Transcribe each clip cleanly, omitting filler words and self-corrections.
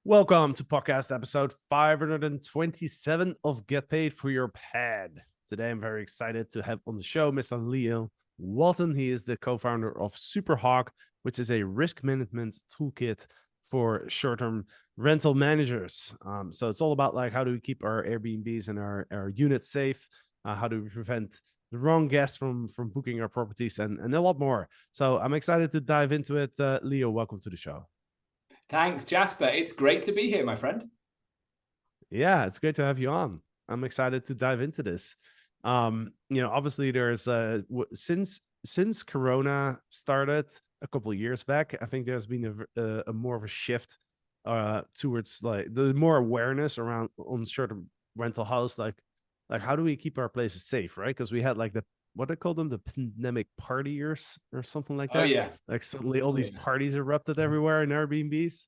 Welcome to podcast episode 527 of Get Paid for Your Pad. Today, I'm very excited to have on the show Mr. Leo Walton. He is the co-founder of Superhog, which is a risk management toolkit for short-term rental managers. So it's all about like how do we keep our Airbnbs and our units safe? How do we prevent the wrong guests from booking our properties and a lot more. So I'm excited to dive into it. Leo, welcome to the show. Thanks, Jasper. It's great to be here, my friend. Yeah, it's great to have you on. I'm excited to dive into this. Obviously there's since Corona started a couple of years back, I think there's been a more of a shift towards like the more awareness around on short-term rental house, like how do we keep our places safe, right? Because we had like what they call them, the pandemic partiers or something like that. Oh yeah, like suddenly all these parties erupted everywhere in Airbnbs.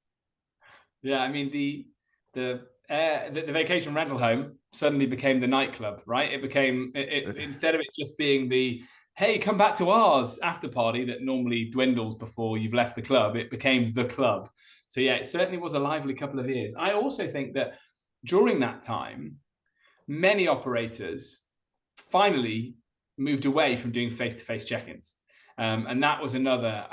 Yeah, I mean the vacation rental home suddenly became the nightclub, right? It became instead of it just being the hey, come back to ours after party that normally dwindles before you've left the club, it became the club. So yeah, it certainly was a lively couple of years. I also think that during that time, many operators finally moved away from doing face-to-face check-ins. And that was another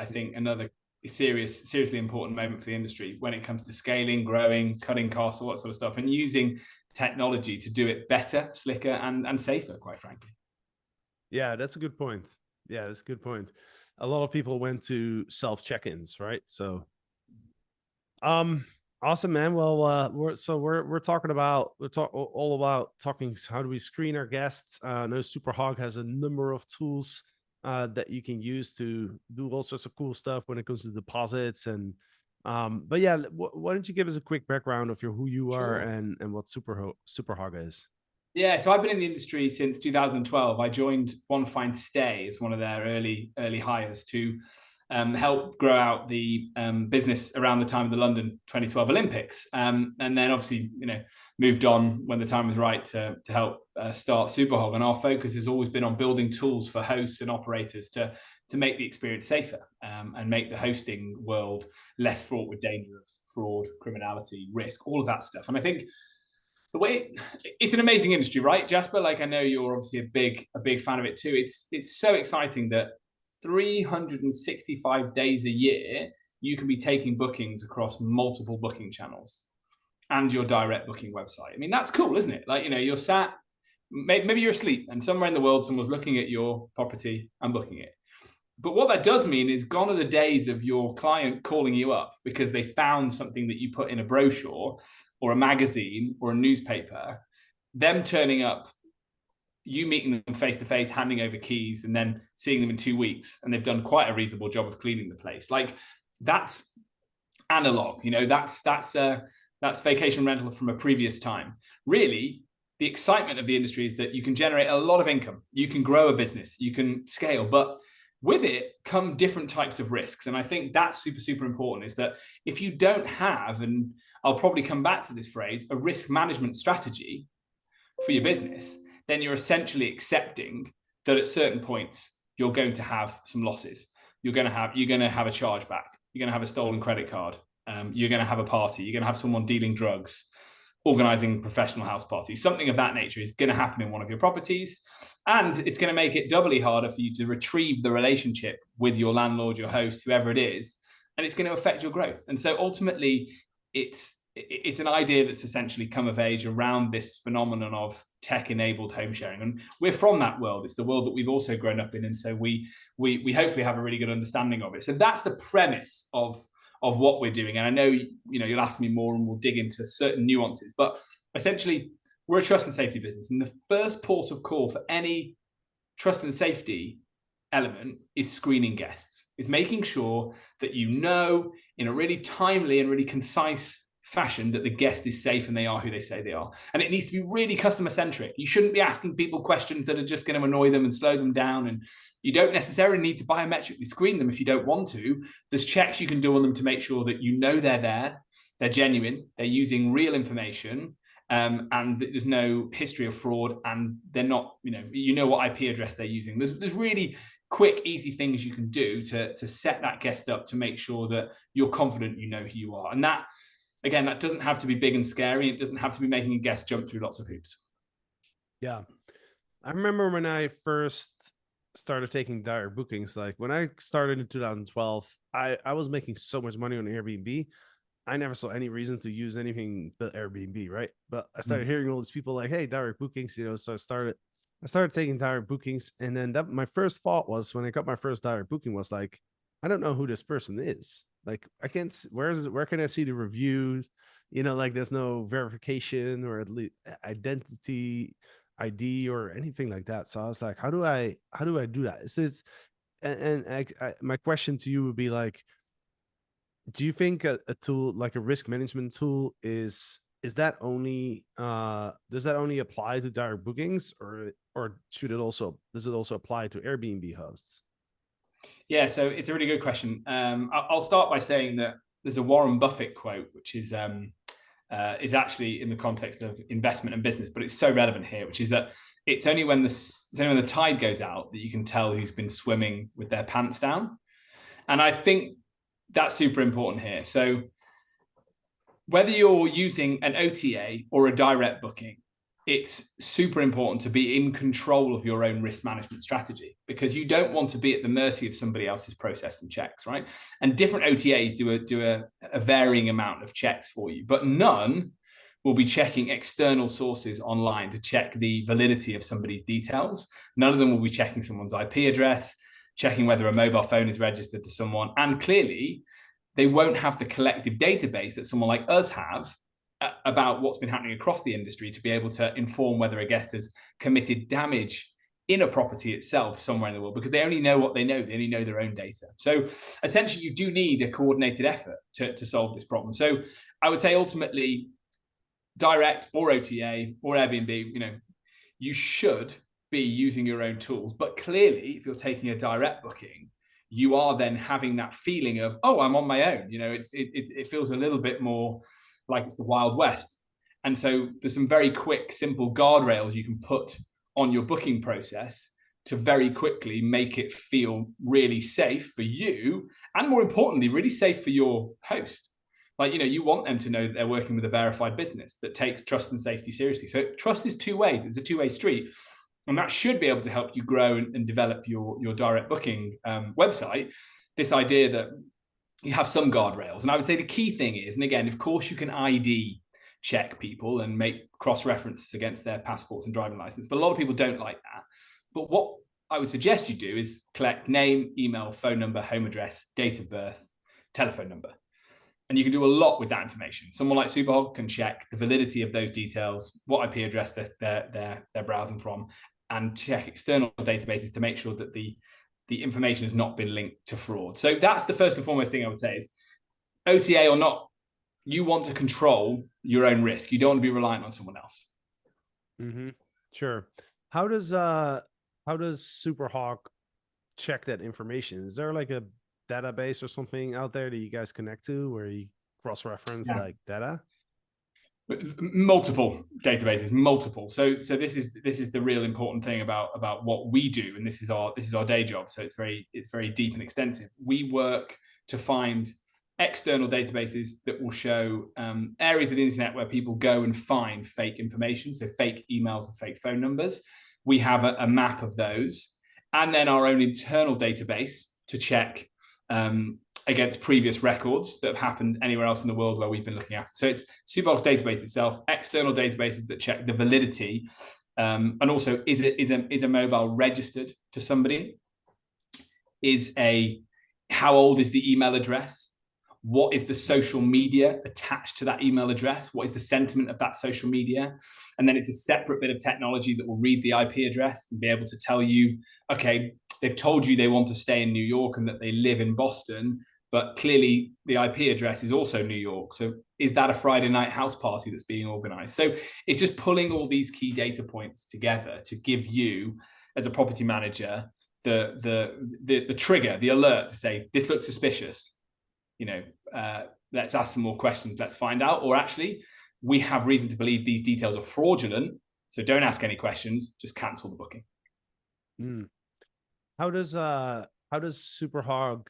seriously important moment for the industry when it comes to scaling, growing, cutting costs, all that sort of stuff, and using technology to do it better, slicker, and safer, quite frankly. Yeah, that's a good point. Yeah, that's a good point. A lot of people went to self check-ins, right? So, awesome, man. Well, we're talking about all about talking how do we screen our guests. I know Superhog has a number of tools that you can use to do all sorts of cool stuff when it comes to deposits and but yeah, why don't you give us a quick background of who you are and what Superhog is? Yeah, so I've been in the industry since 2012. I joined One Fine Stay as one of their early hires to help grow out the business around the time of the London 2012 Olympics, and then obviously moved on when the time was right to help start Superhog. And our focus has always been on building tools for hosts and operators to make the experience safer and make the hosting world less fraught with danger of fraud, criminality, risk, all of that stuff. And I think the way it's an amazing industry, right, Jasper? Like I know you're obviously a big fan of it too. It's so exciting that 365 days a year you can be taking bookings across multiple booking channels and your direct booking website. I mean, that's cool, isn't it? Like, you're sat, maybe you're asleep and somewhere in the world someone's looking at your property and booking it. But what that does mean is gone are the days of your client calling you up because they found something that you put in a brochure or a magazine or a newspaper, them turning up, you meeting them face to face, handing over keys, and then seeing them in 2 weeks. And they've done quite a reasonable job of cleaning the place. Like that's analog, that's vacation rental from a previous time. Really, the excitement of the industry is that you can generate a lot of income. You can grow a business, you can scale, but with it come different types of risks. And I think that's super, super important is that if you don't have, and I'll probably come back to this phrase, a risk management strategy for your business, then you're essentially accepting that at certain points, you're going to have some losses. You're going to have a chargeback. You're going to have a stolen credit card. You're going to have a party. You're going to have someone dealing drugs, organizing professional house parties. Something of that nature is going to happen in one of your properties. And it's going to make it doubly harder for you to retrieve the relationship with your landlord, your host, whoever it is. And it's going to affect your growth. And so ultimately, it's an idea that's essentially come of age around this phenomenon of tech-enabled home sharing. And we're from that world. It's the world that we've also grown up in. And so we hopefully have a really good understanding of it. So that's the premise of what we're doing. And I know, you'll ask me more and we'll dig into certain nuances, but essentially we're a trust and safety business. And the first port of call for any trust and safety element is screening guests, is making sure that in a really timely and really concise fashion that the guest is safe and they are who they say they are. And it needs to be really customer centric. You shouldn't be asking people questions that are just going to annoy them and slow them down. And you don't necessarily need to biometrically screen them if you don't want to. There's checks you can do on them to make sure that they're there, they're genuine, they're using real information, and there's no history of fraud, and they're not, what IP address they're using. There's really quick, easy things you can do to set that guest up to make sure that you're confident who you are. And that, again, that doesn't have to be big and scary. It doesn't have to be making a guest jump through lots of hoops. Yeah. I remember when I first started taking direct bookings, like when I started in 2012, I was making so much money on Airbnb. I never saw any reason to use anything but Airbnb, right? But I started hearing all these people like, hey, direct bookings, so I started taking direct bookings. And then my first thought was, when I got my first direct booking, was like, I don't know who this person is. Like, I can't, where can I see the reviews? Like there's no verification or at least identity ID or anything like that. So I was like, how do I do that? My question to you would be like, do you think a tool like a risk management tool is that only does that only apply to direct bookings, or does it also apply to Airbnb hosts? Yeah, so it's a really good question. I'll start by saying that there's a Warren Buffett quote, which is actually in the context of investment and business, but it's so relevant here, which is that it's only when the tide goes out that you can tell who's been swimming with their pants down. And I think that's super important here. So whether you're using an OTA or a direct booking, it's super important to be in control of your own risk management strategy, because you don't want to be at the mercy of somebody else's process and checks, right? And different OTAs do a varying amount of checks for you, but none will be checking external sources online to check the validity of somebody's details. None of them will be checking someone's IP address, checking whether a mobile phone is registered to someone. And clearly, they won't have the collective database that someone like us have about what's been happening across the industry to be able to inform whether a guest has committed damage in a property itself somewhere in the world, because they only know what they know. They only know their own data. So essentially, you do need a coordinated effort to solve this problem. So I would say ultimately, direct or OTA or Airbnb, you should be using your own tools. But clearly, if you're taking a direct booking, you are then having that feeling of, oh, I'm on my own. It feels a little bit more like it's the Wild West. And so there's some very quick, simple guardrails you can put on your booking process to very quickly make it feel really safe for you, and more importantly, really safe for your host. Like, you want them to know that they're working with a verified business that takes trust and safety seriously. So trust is two ways. It's a two-way street. And that should be able to help you grow and develop your direct booking website. This idea that you have some guardrails. And I would say the key thing is, and again, of course, you can ID check people and make cross-references against their passports and driving license, but a lot of people don't like that. But what I would suggest you do is collect name, email, phone number, home address, date of birth, telephone number. And you can do a lot with that information. Someone like Superhog can check the validity of those details, what IP address they're browsing from, and check external databases to make sure that the information has not been linked to fraud. So that's the first and foremost thing I would say is, OTA or not, you want to control your own risk. You don't want to be reliant on someone else. Mm-hmm. Sure. How does Superhog check that information? Is there like a database or something out there that you guys connect to where you cross-reference like data? Multiple databases, multiple. So this is the real important thing about what we do, and this is our day job. So it's very deep and extensive. We work to find external databases that will show areas of the internet where people go and find fake information, so fake emails and fake phone numbers. We have a map of those, and then our own internal database to check against previous records that have happened anywhere else in the world where we've been looking after. So it's Superhog's database itself, external databases that check the validity, and also is a mobile registered to somebody? How old is the email address? What is the social media attached to that email address? What is the sentiment of that social media? And then it's a separate bit of technology that will read the IP address and be able to tell you, okay, they've told you they want to stay in New York and that they live in Boston, but clearly the IP address is also New York. So is that a Friday night house party that's being organized? So it's just pulling all these key data points together to give you, as a property manager, the trigger, the alert to say, this looks suspicious. Let's ask some more questions. Let's find out. Or actually, we have reason to believe these details are fraudulent. So don't ask any questions. Just cancel the booking. How does Superhog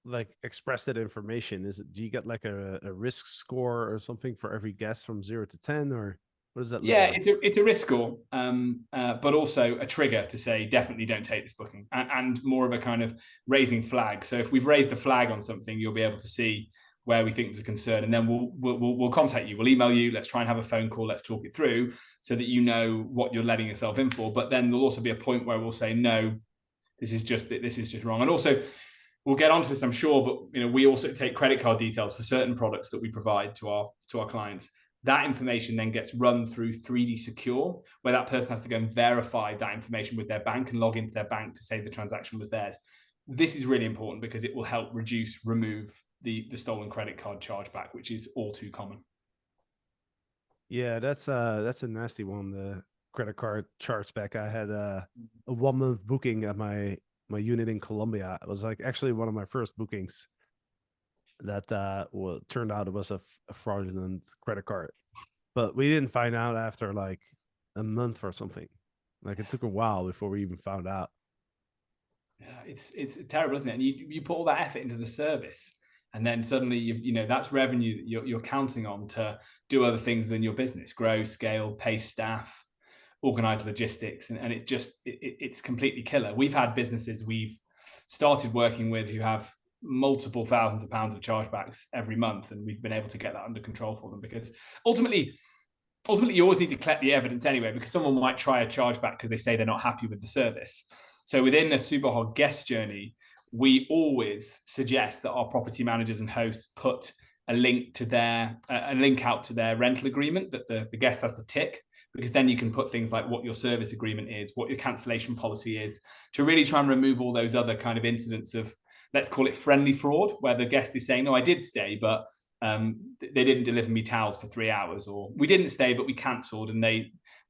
like express that information? Do you get like a risk score or something for every guest from 0 to 10, or what does that look Yeah, like? it's a risk score, but also a trigger to say definitely don't take this booking, and more of a kind of raising flag. So if we've raised a flag on something, you'll be able to see where we think there's a concern, and then we'll contact you. We'll email you. Let's try and have a phone call. Let's talk it through so that you know what you're letting yourself in for. But then there'll also be a point where we'll say no, this is just wrong. And also, we'll get onto this, I'm sure, but we also take credit card details for certain products that we provide to our clients. That information then gets run through 3D Secure, where that person has to go and verify that information with their bank and log into their bank to say the transaction was theirs. This is really important because it will help remove the stolen credit card chargeback, which is all too common. Yeah, that's a nasty one. The credit card chargeback. I had a 1 month booking at my unit in Colombia. It was like actually one of my first bookings that turned out it was a fraudulent credit card, but we didn't find out after like a month or something. Like it took a while before we even found out. Yeah, it's terrible, isn't it? And you put all that effort into the service, and then suddenly that's revenue that you're counting on to do other things within your business, grow, scale, pay staff, organize logistics, and it's completely killer. We've had businesses we've started working with who have multiple thousands of pounds of chargebacks every month, and we've been able to get that under control for them, because ultimately you always need to collect the evidence anyway, because someone might try a chargeback because they say they're not happy with the service. So within a Superhog guest journey, we always suggest that our property managers and hosts put a link out to their rental agreement that the guest has to tick, because then you can put things like what your service agreement is, what your cancellation policy is, to really try and remove all those other kind of incidents of, let's call it friendly fraud, where the guest is saying, no, I did stay, but they didn't deliver me towels for 3 hours, or we didn't stay, but we cancelled and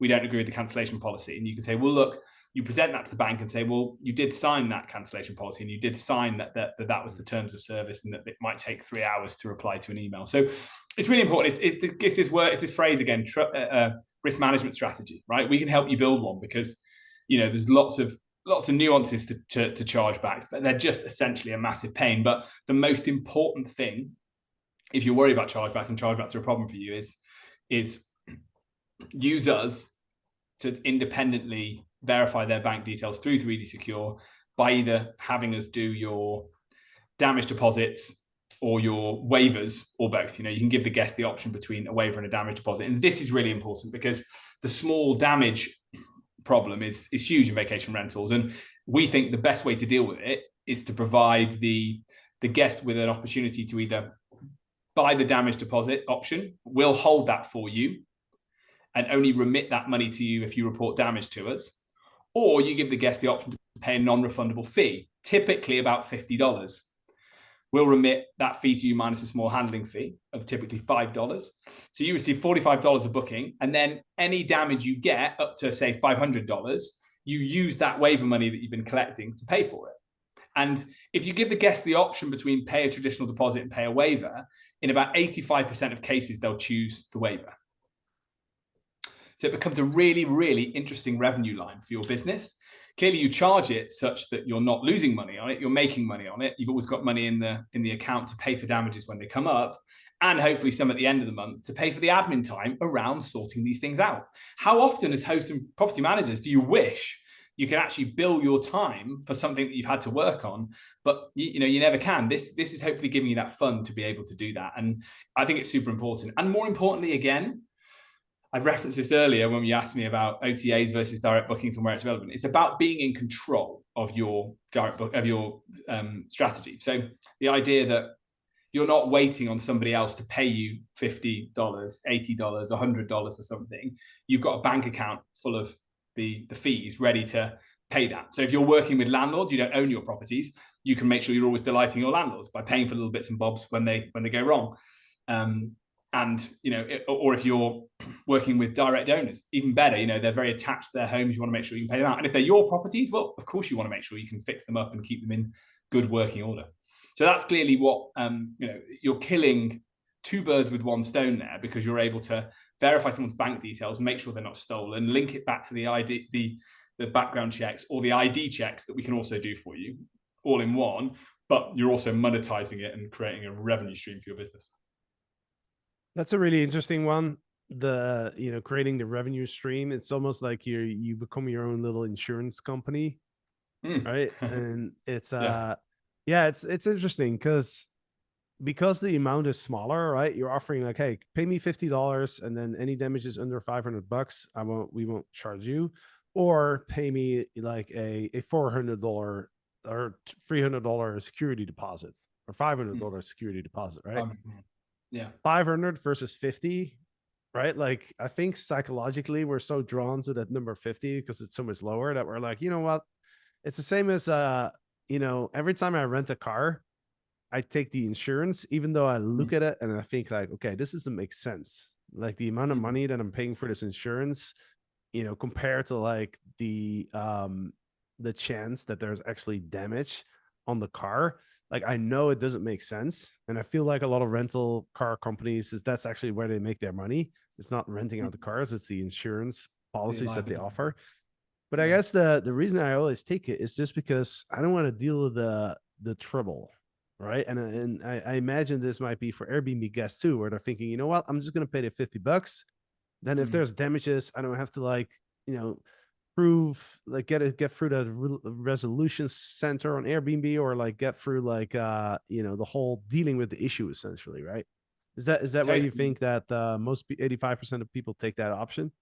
we don't agree with the cancellation policy. And you can say, well, look, you present that to the bank and say, well, you did sign that cancellation policy, and you did sign that was the terms of service, and that it might take 3 hours to reply to an email. So it's really important. It's this phrase again, risk management strategy, right? We can help you build one, because there's lots of nuances to chargebacks, but they're just essentially a massive pain. But the most important thing, if you're worried about chargebacks and chargebacks are a problem for you, is use us to independently verify their bank details through 3D Secure, by either having us do your damage deposits or your waivers, or both. You can give the guest the option between a waiver and a damage deposit. And this is really important, because the small damage problem is huge in vacation rentals. And we think the best way to deal with it is to provide the guest with an opportunity to either buy the damage deposit option. We'll hold that for you and only remit that money to you if you report damage to us. Or you give the guest the option to pay a non-refundable fee, typically about $50. We'll remit that fee to you minus a small handling fee of typically $5. So you receive $45 a booking, and then any damage you get up to, say, $500, you use that waiver money that you've been collecting to pay for it. And if you give the guest the option between pay a traditional deposit and pay a waiver, in about 85% of cases, they'll choose the waiver. So it becomes a really, really interesting revenue line for your business. Clearly, you charge it such that you're not losing money on it. You're making money on it. You've always got money in the account to pay for damages when they come up, and hopefully some at the end of the month to pay for the admin time around sorting these things out. How often, as hosts and property managers, do you wish you can actually bill your time for something that you've had to work on, but you never can? This is hopefully giving you that fun to be able to do that. And I think it's super important. And more importantly, again, I referenced this earlier when you asked me about OTAs versus direct bookings and where it's relevant. It's about being in control of your strategy. So the idea that you're not waiting on somebody else to pay you $50, $80, $100 for something. You've got a bank account full of the fees ready to pay that. So if you're working with landlords, you don't own your properties, you can make sure you're always delighting your landlords by paying for little bits and bobs when they go wrong. Or if you're working with direct owners, even better, they're very attached to their homes. You want to make sure you can pay them out. And if they're your properties, well, of course you want to make sure you can fix them up and keep them in good working order. So that's clearly what, you're killing two birds with one stone there, because you're able to verify someone's bank details, make sure they're not stolen, link it back to the ID, the background checks or the ID checks that we can also do for you all in one, but you're also monetizing it and creating a revenue stream for your business. That's a really interesting one. Creating the revenue stream. It's almost like you become your own little insurance company, right? And it's it's interesting because the amount is smaller, right? You're offering like, hey, pay me $50, and then any damages under $500, we won't charge you, or pay me like a $400 or $300 security deposit or $500 security deposit, right? Yeah. 500 versus 50, right? Like, I think psychologically we're so drawn to that number 50 because it's so much lower that we're like, you know what? It's the same as every time I rent a car, I take the insurance, even though I look at it and I think like, okay, this doesn't make sense. Like the amount of money that I'm paying for this insurance, compared to like the chance that there's actually damage on the car. Like, I know it doesn't make sense. And I feel like a lot of rental car companies that's actually where they make their money. It's not renting out the cars, it's the insurance policies that they offer. But I guess the reason I always take it is just because I don't want to deal with the trouble, right? And I imagine this might be for Airbnb guests too, where they're thinking, you know what, I'm just gonna pay the $50. Then if there's damages, I don't have to like, prove like get through the resolution center on Airbnb, or like get through like the whole dealing with the issue essentially, right? Is that why you think that most 85% of people take that option?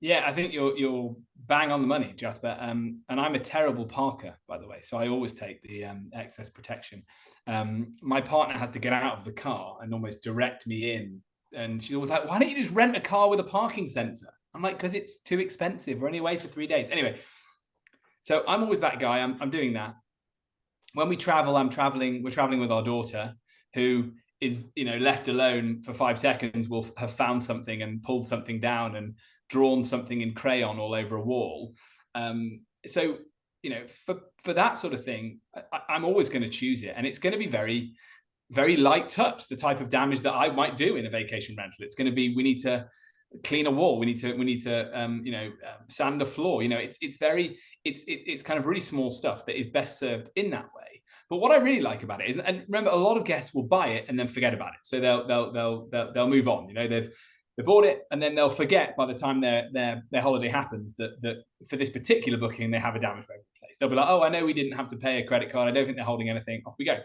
Yeah, I think you're bang on the money, Jasper. And I'm a terrible parker, by the way, so I always take the excess protection. My partner has to get out of the car and almost direct me in, and she's always like, "Why don't you just rent a car with a parking sensor?" I'm like, "Because it's too expensive. We're only away for 3 days." Anyway, so I'm always that guy. I'm doing that. When we travel, we're traveling with our daughter, who is left alone for 5 seconds will have found something and pulled something down and drawn something in crayon all over a wall. So for that sort of thing, I'm always going to choose it, and it's going to be very, very light touch, the type of damage that I might do in a vacation rental. It's going to be, we need to clean a wall, we need to sand a floor. It's kind of really small stuff that is best served in that way. But what I really like about it is, and remember, a lot of guests will buy it and then forget about it, so they'll move on. They bought it and then they'll forget by the time their holiday happens that for this particular booking they have a damage waiver in place. They'll be like, "Oh, I know we didn't have to pay a credit card. I don't think they're holding anything. Off we go."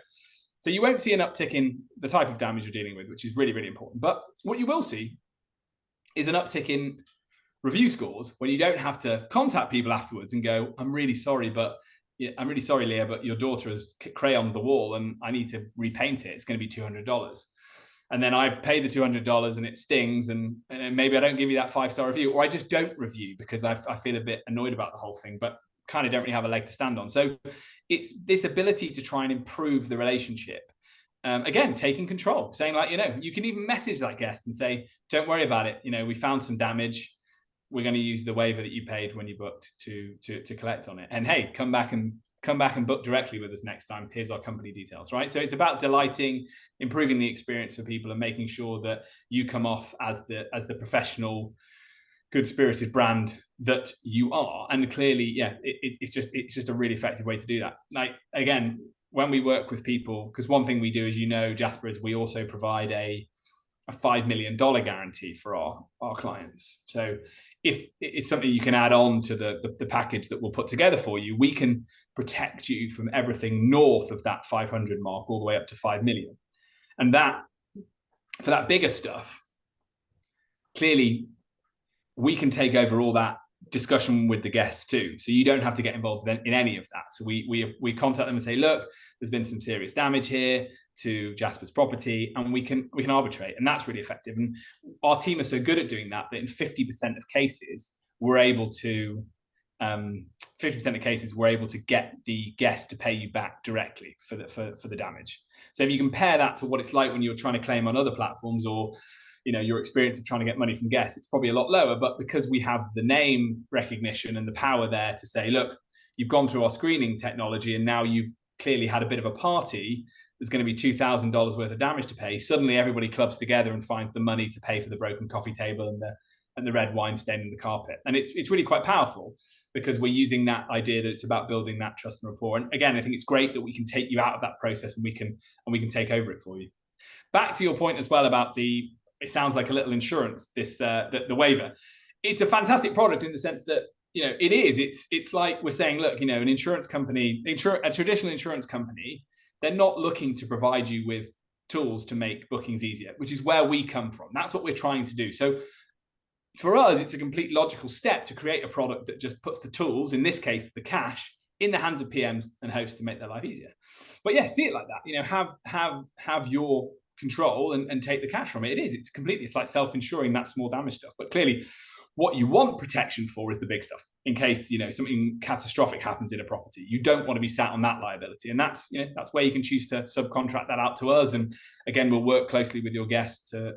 So you won't see an uptick in the type of damage you're dealing with, which is really, really important. But what you will see is an uptick in review scores when you don't have to contact people afterwards and go, "I'm really sorry, Leah, but your daughter has crayoned the wall and I need to repaint it. It's going to be $200. And then I've paid the $200 and it stings, and maybe I don't give you that 5-star review, or I just don't review because I feel a bit annoyed about the whole thing, but kind of don't really have a leg to stand on." So it's this ability to try and improve the relationship. Again, taking control, saying like, you can even message that guest and say, "Don't worry about it. We found some damage. We're going to use the waiver that you paid when you booked to collect on it. And hey, come back and book directly with us next time. Here's our company details," right? So it's about delighting, improving the experience for people, and making sure that you come off as the professional, good-spirited brand that you are. And clearly, yeah, it's just a really effective way to do that. Like, again, when we work with people, because one thing we do, as you know, Jasper, is we also provide a $5 million guarantee for our clients. So if it's something you can add on to the package that we'll put together for you, we can protect you from everything north of that 500 mark all the way up to 5 million. And that, for that bigger stuff, clearly we can take over all that discussion with the guests too. So you don't have to get involved in any of that. So we contact them and say, "Look, there's been some serious damage here to Jasper's property," and we can arbitrate, and that's really effective. And our team are so good at doing that in 50% of cases we're able to 50% of cases we're able to get the guest to pay you back directly for the damage. So if you compare that to what it's like when you're trying to claim on other platforms, or your experience of trying to get money from guests, it's probably a lot lower. But because we have the name recognition and the power there to say, "Look, you've gone through our screening technology and now you've clearly had a bit of a party. There's going to be $2,000 worth of damage to pay." Suddenly everybody clubs together and finds the money to pay for the broken coffee table and and the red wine staining the carpet. And it's really quite powerful because we're using that idea that it's about building that trust and rapport. And again, I think it's great that we can take you out of that process and we can take over it for you. Back to your point as well about it sounds like a little insurance, the waiver. It's a fantastic product in the sense that, it's like we're saying, look, an insurance company, a traditional insurance company, they're not looking to provide you with tools to make bookings easier, which is where we come from. That's what we're trying to do. So for us, it's a complete logical step to create a product that just puts the tools, in this case, the cash, in the hands of PMs and hosts to make their life easier. But yeah, see it like that. Have your control and take the cash from it. It's like self-insuring that small damage stuff. But clearly, what you want protection for is the big stuff. In case something catastrophic happens in a property, you don't want to be sat on that liability, and that's where you can choose to subcontract that out to us. And again, we'll work closely with your guests to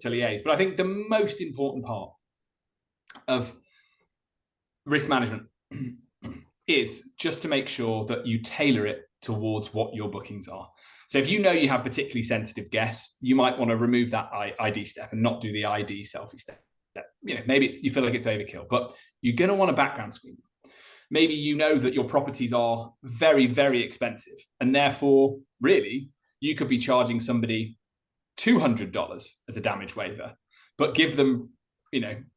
liaise. But I think the most important part of risk management is just to make sure that you tailor it towards what your bookings are. So if you have particularly sensitive guests, you might want to remove that ID step and not do the ID selfie step. Maybe you feel like it's overkill, but you're going to want a background screen. Maybe that your properties are very, very expensive, and therefore, really, you could be charging somebody $200 as a damage waiver, but give them,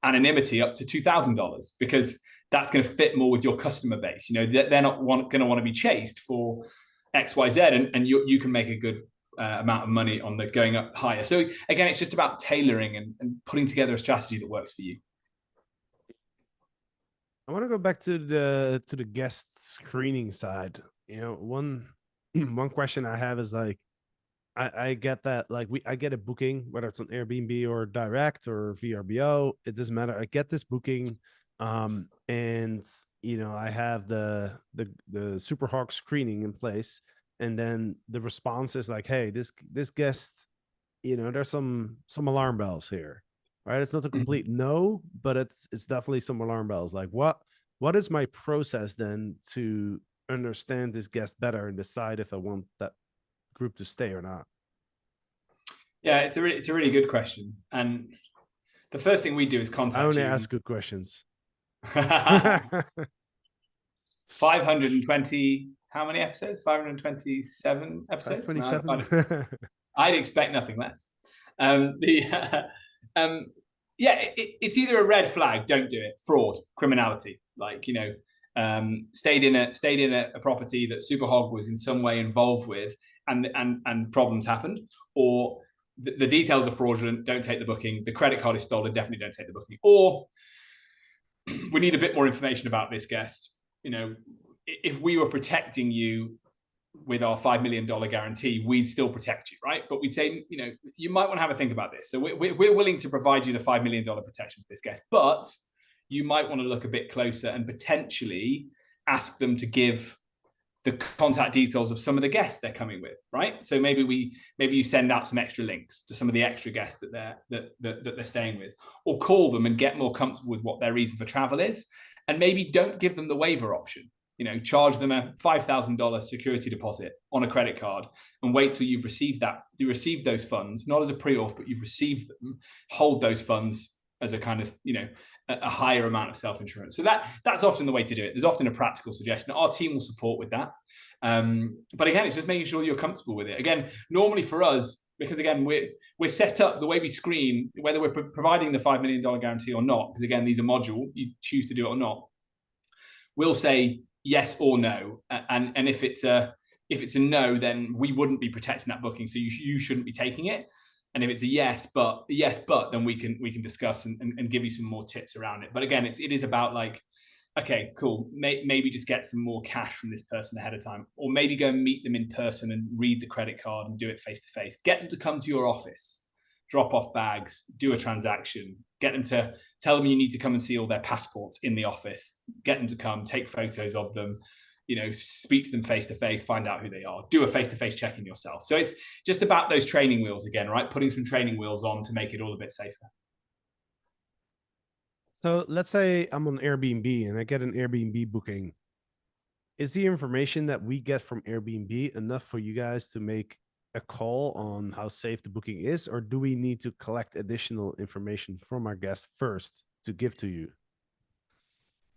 anonymity up to $2,000 because that's going to fit more with your customer base. They're not going to want to be chased for X, Y, Z, and you can make a good amount of money on the going up higher. So again, it's just about tailoring and putting together a strategy that works for you. I want to go back to the guest screening side. One question I have is like, I get that, like I get a booking, whether it's on Airbnb or direct or VRBO, it doesn't matter. I get this booking, and I have the Superhog screening in place, and then the response is like, hey, this guest, there's some alarm bells here, right? It's not a complete no, but it's definitely some alarm bells. Like what is my process then to understand this guest better and decide if I want that group to stay or not? Yeah, it's a really good question. And the first thing we do is contact you. I only ask good questions. 520, how many episodes? 527 episodes? 527. I'd expect nothing less. It's either a red flag, don't do it, fraud, criminality, like, stayed in a property that Superhog was in some way involved with, and problems happened, or the details are fraudulent, don't take the booking. The credit card is stolen, definitely don't take the booking. Or we need a bit more information about this guest. If we were protecting you with our $5 million guarantee, we'd still protect you, right? But we'd say, you might want to have a think about this. So we're willing to provide you the $5 million protection for this guest, but you might want to look a bit closer and potentially ask them to give the contact details of some of the guests they're coming with, right? So maybe you send out some extra links to some of the extra guests that they're staying with, or call them and get more comfortable with what their reason for travel is, and maybe don't give them the waiver option. Charge them a $5,000 security deposit on a credit card and wait till you've received those funds, not as a pre-auth, but you've received them. Hold those funds as a kind of, a higher amount of self-insurance. So that's often the way to do it. There's often a practical suggestion. Our team will support with that. But again, it's just making sure you're comfortable with it. Again, normally for us, because again, we're set up the way we screen, whether we're providing the $5 million guarantee or not, because again, these are module, you choose to do it or not. We'll say yes or no. And if it's a no, then we wouldn't be protecting that booking. So you shouldn't be taking it. And if it's a yes, but then we can discuss and give you some more tips around it. But again, it is about like, okay, cool. Maybe just get some more cash from this person ahead of time, or maybe go and meet them in person and read the credit card and do it face to face. Get them to come to your office, drop off bags, do a transaction, get them to tell them you need to come and see all their passports in the office, get them to come, take photos of them, speak to them face to face, find out who they are, do a face to face check-in yourself. So it's just about those training wheels again, right? Putting some training wheels on to make it all a bit safer. So let's say I'm on Airbnb and I get an Airbnb booking. Is the information that we get from Airbnb enough for you guys to make a call on how safe the booking is, or do we need to collect additional information from our guest first to give to you?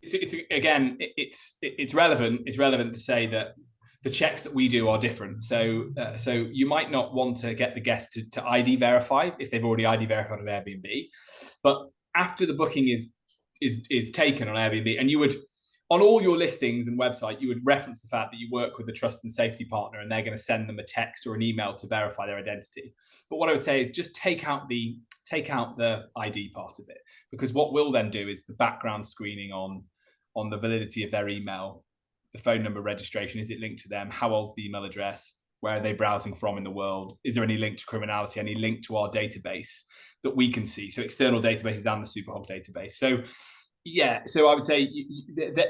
It's relevant. It's relevant to say that the checks that we do are different. So you might not want to get the guest to ID verify if they've already ID verified on Airbnb, but after the booking is taken on Airbnb, and you would, on all your listings and website, you would reference the fact that you work with a trust and safety partner, and they're going to send them a text or an email to verify their identity. But what I would say is just take out the ID part of it, because what we'll then do is the background screening on the validity of their email, the phone number, registration, is it linked to them, how old's the email address, where are they browsing from in the world, is there any link to criminality, any link to our database that we can see, so external databases and the Superhog database. So yeah, so I would say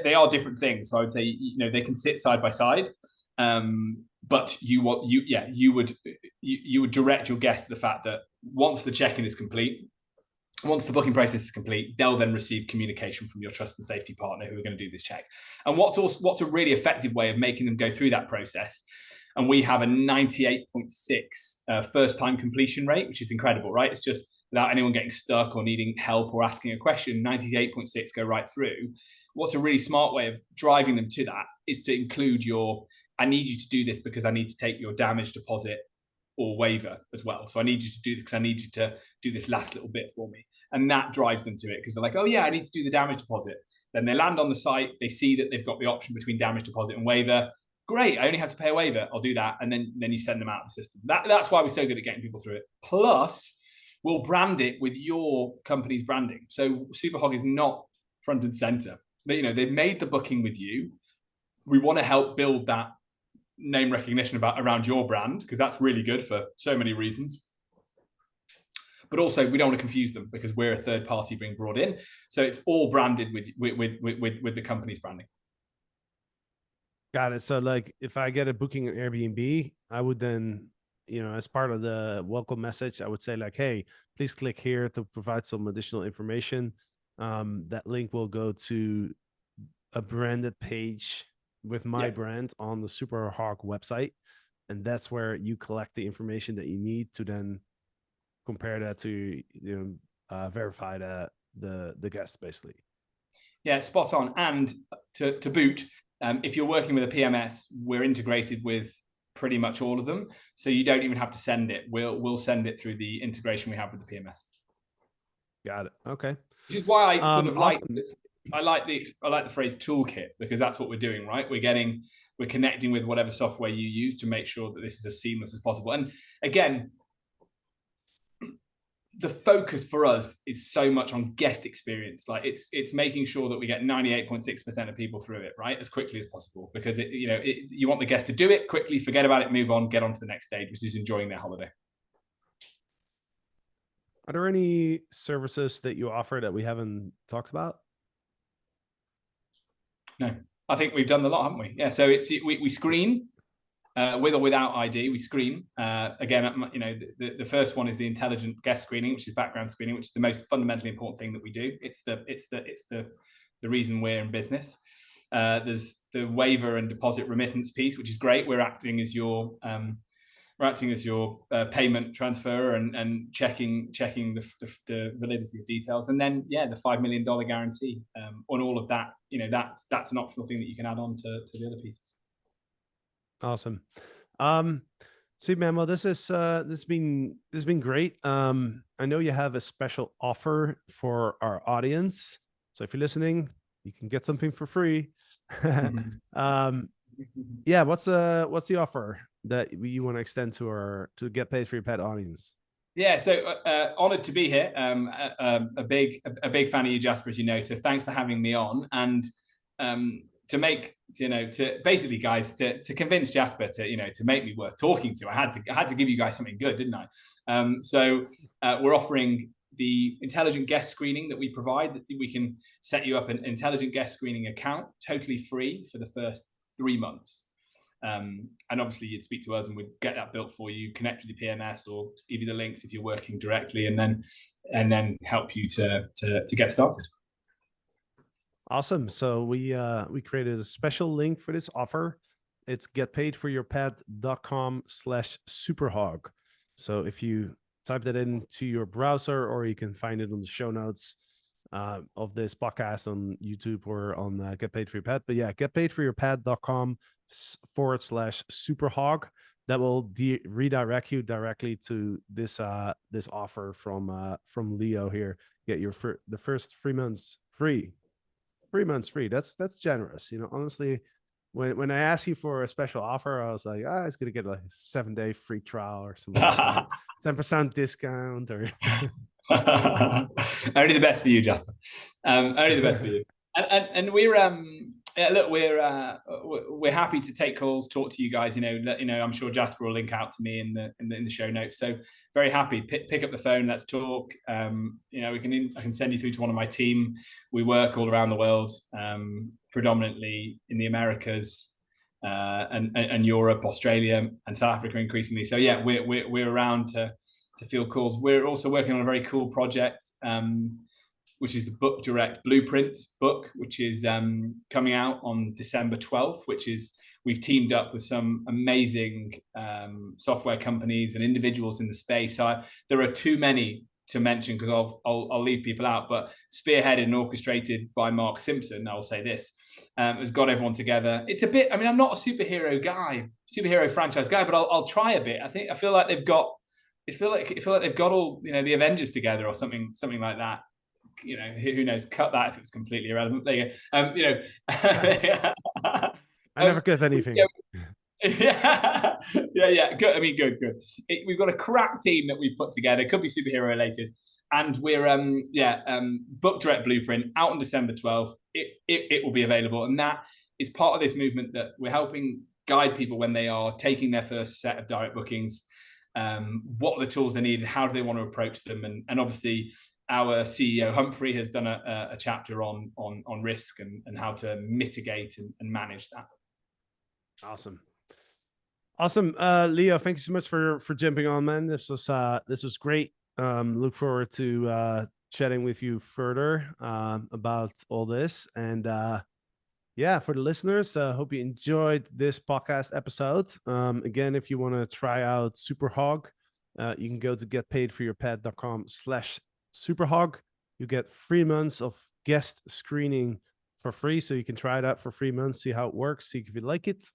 they are different things. So I would say, you know, they can sit side by side, but you would direct your guest to the fact that once the check-in is complete, once the booking process is complete, they'll then receive communication from your trust and safety partner who are going to do this check. And what's a really effective way of making them go through that process, and we have a 98.6 first-time completion rate, which is incredible, right? It's just without anyone getting stuck or needing help or asking a question, 98.6 go right through. What's a really smart way of driving them to that is to include I need you to do this because I need to take your damage deposit or waiver as well. So I need you to do this because I need you to do this last little bit for me. And that drives them to it, because they're like, oh yeah, I need to do the damage deposit. Then they land on the site, they see that they've got the option between damage deposit and waiver. Great, I only have to pay a waiver, I'll do that. And then you send them out of the system. That's why we're so good at getting people through it. Plus, we'll brand it with your company's branding. So Superhog is not front and center. But, you know, they've made the booking with you. We want to help build that name recognition around your brand, because that's really good for so many reasons. But also, we don't want to confuse them because we're a third party being brought in. So it's all branded with the company's branding. Got it. So like if I get a booking on Airbnb, I would then, you know, as part of the welcome message, I would say like, hey, please click here to provide some additional information. That link will go to a branded page with my brand on the Superhog website. And that's where you collect the information that you need to then compare that to, verify the guest, basically. Yeah, spot on. And to boot, if you're working with a PMS, we're integrated with pretty much all of them, so you don't even have to send it. We'll send it through the integration we have with the PMS. Got it. Okay. Which is why I sort of awesome. I like the phrase toolkit, because that's what we're doing, right? We're connecting with whatever software you use to make sure that this is as seamless as possible. And again, the focus for us is so much on guest experience. Like it's making sure that we get 98.6% of people through it, right, as quickly as possible, because you want the guest to do it quickly, forget about it, move on, get on to the next stage, which is enjoying their holiday. Are there any services that you offer that we haven't talked about? No, I think we've done a lot, haven't we? Yeah. So we screen. With or without ID, we screen. Again, the first one is the intelligent guest screening, which is background screening, which is the most fundamentally important thing that we do. It's the reason we're in business. There's the waiver and deposit remittance piece, which is great. We're acting as your payment transfer and checking the validity of details. And then the $5 million guarantee on all of that. That's an optional thing that you can add on to the other pieces. Awesome. Sweet, man. Well, this has been great. I know you have a special offer for our audience, so if you're listening, you can get something for free. Yeah, what's the offer that you want to extend to Get Paid for Your Pet audience? Yeah, so honored to be here. A big fan of you, Jasper, as you know. So thanks for having me on. And to basically, guys, to convince Jasper to make me worth talking to, I had to give you guys something good, didn't I? So we're offering the intelligent guest screening that we provide. That we can set you up an intelligent guest screening account, totally free for the first 3 months. And obviously you'd speak to us and we'd get that built for you, connect with the PMS or give you the links if you're working directly, and then help you to get started. Awesome. So we created a special link for this offer. It's getpaidforyourpet.com/superhog. So if you type that into your browser, or you can find it on the show notes of this podcast on YouTube or on Get Paid For Your Pet. But yeah, getpaidforyourpet.com/superhog. That will redirect you directly to this this offer from Leo here. Get your the first 3 months free. 3 months free. That's generous. You know, honestly, when I asked you for a special offer, I was like, it's gonna get like a 7-day free trial or something like that. 10% discount or only the best for you, Jasper. Only the best for you. And we're look, we're happy to take calls, talk to you guys. I'm sure Jasper will link out to me in the show notes. So very happy. Pick up the phone. Let's talk. I can send you through to one of my team. We work all around the world, predominantly in the Americas, and Europe, Australia, and South Africa increasingly. So yeah, we're around to field calls. We're also working on a very cool project, which is the Book Direct Blueprint book, which is coming out on December 12th, which is we've teamed up with some amazing software companies and individuals in the space. There are too many to mention because I'll leave people out, but spearheaded and orchestrated by Mark Simpson, I'll say this, has got everyone together. It's a bit, I'm not a superhero franchise guy, but I'll try a bit. I feel like they've got all, the Avengers together or something like that. Who knows? Cut that if it's completely irrelevant. There you go. I never cut anything. Yeah. Good. I mean, good. We've got a crack team that we've put together. It could be superhero related, and we're Book Direct Blueprint out on December 12th. It will be available, and that is part of this movement that we're helping guide people when they are taking their first set of direct bookings. What are the tools they need, and how do they want to approach them, and obviously. Our CEO Humphrey has done a chapter on risk and how to mitigate and manage that. Awesome. Leo, thank you so much for jumping on, man. This was great. Look forward to chatting with you further about all this. And for the listeners, hope you enjoyed this podcast episode. Again, if you want to try out Superhog, you can go to getpaidforyourpet.com/Superhog. You get 3 months of guest screening for free, so you can try it out for 3 months, see how it works, see if you like it.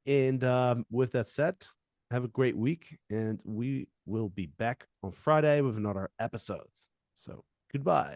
And with that said, have a great week, and we will be back on Friday with another episode. So goodbye.